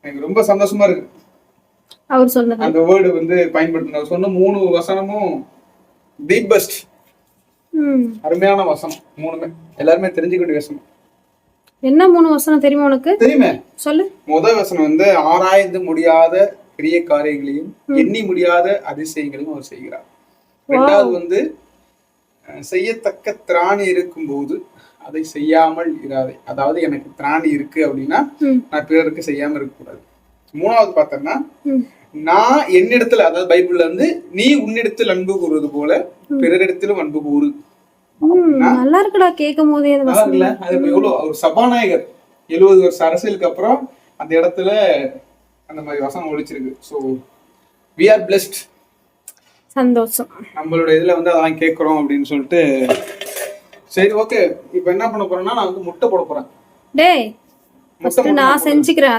எனக்கு ரொம்ப சந்தோஷமா இருக்கு அவர் சொன்னது. அந்த வேர்டு வந்து பயன்படுத்தினார். சொன்ன 3 வசனமும் தி பெஸ்ட். அருமையான வசனம் 3மே. எல்லாருமே தெரிஞ்சுக்க வேண்டிய வசனம். என்ன 3 வசனம் தெரியுமா உனக்கு? தெரியுமே. சொல்லு. முதல் வசனம் வந்து ஆராய்ந்து முடியாத பெரிய காரியங்களையும் எண்ணி முடியாத அதிசயங்களையும் அவர் செய்கிறார். இரண்டாவது வந்து செய்யத்தக்க திராணி இருக்கும்போது அதை செய்யாமல் இராதே. அதாவது எனக்கு திராணி இருக்கு அப்படின்னா நான் பிறருக்கு செய்யாம இருக்கக்கூடாது. மூணாவது பார்த்தோம்னா நான் என்னிடத்துல, அதாவது பைபிள்ல வந்து நீ உன்னிடத்தில் அன்பு கூறுவது போல பிறரிடத்திலும் அன்பு கூறு. நல்லா இருக்குடா கேட்கும் போதே. அது எவ்வளவு ஒரு சபாநாயகர் 70 வருஷம் அரசியலுக்கு அப்புறம் அந்த இடத்துல அந்த மாதிரி வசனம் ஒழிச்சிருக்கு. So we are blessed. சந்தோஷம். நம்மளோட இதுல வந்து அதான் கேட்கறோம் அப்படின்னு சொல்லிட்டு. சரி, ஓகே. இப்போ என்ன பண்ண போறேன்னா நான் வந்து முட்டை போட போறேன். டேய், நான் செஞ்சுக்கிறேன்.